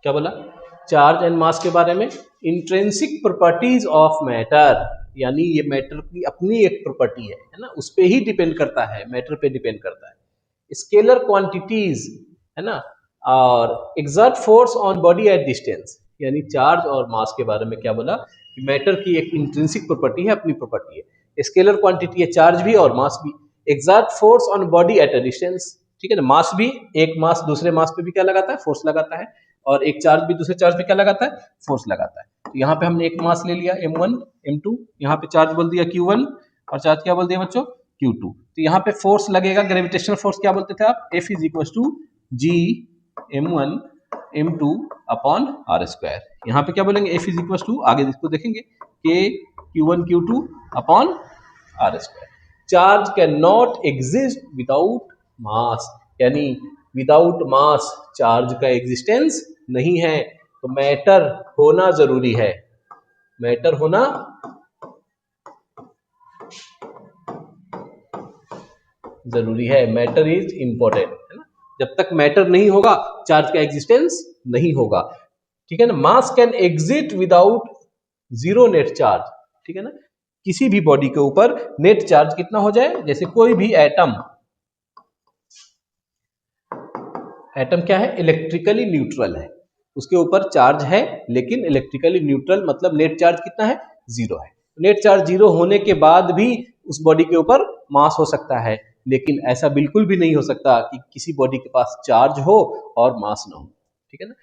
क्या बोला? Charge and mass के बारे में। इंट्रिंसिक प्रॉपर्टीज ऑफ मैटर, यानी ये मैटर की अपनी एक प्रॉपर्टी है ना, उस पे ही डिपेंड करता है, मैटर पे डिपेंड करता है। स्केलर क्वांटिटीज है ना, और exert force on body at distance, यानी चार्ज और मास के बारे में क्या बोला कि मैटर की एक इंट्रिंसिक प्रॉपर्टी है, अपनी प्रॉपर्टी है। स्केलर क्वांटिटी है चार्ज भी और मास भी। Exert force on body at a distance, ठीक है ना, मास भी, एक मास दूसरे मास पे भी क्या लगाता है? फोर्स लगाता है। और एक चार्ज भी दूसरे चार्ज पे क्या लगाता है? फोर्स लगाता है। तो यहाँ पे हमने एक मास ले लिया m1 m2, यहाँ पे चार्ज बोल दिया q1 और चार्ज क्या बोल दिया बच्चों? q2। तो यहाँ पे फोर्स लगेगा, ग्रेविटेशनल फोर्स क्या बोलते थे आप? F is equal to G m1 m2 upon r square. यहाँ पे क्या बोलेंगे? F इज इक्वल टू, आगे इसको देखेंगे, k q1 q2 upon r square. Charge can not exist without mass, यानी विदाउट मास चार्ज का एग्जिस्टेंस नहीं है। तो मैटर होना जरूरी है, मैटर होना जरूरी है, मैटर इज इंपॉर्टेंट, है ना। जब तक मैटर नहीं होगा चार्ज का एग्जिस्टेंस नहीं होगा, ठीक है ना। मास can exit without zero net charge, ठीक है ना। किसी भी बॉडी के ऊपर नेट चार्ज कितना हो जाए, जैसे कोई भी एटम, एटम क्या है? इलेक्ट्रिकली न्यूट्रल है, उसके ऊपर चार्ज है लेकिन इलेक्ट्रिकली न्यूट्रल, मतलब नेट चार्ज कितना है? जीरो है। नेट चार्ज जीरो होने के बाद भी उस बॉडी के ऊपर मास हो सकता है, लेकिन ऐसा बिल्कुल भी नहीं हो सकता कि किसी बॉडी के पास चार्ज हो और मास ना हो, ठीक है ना।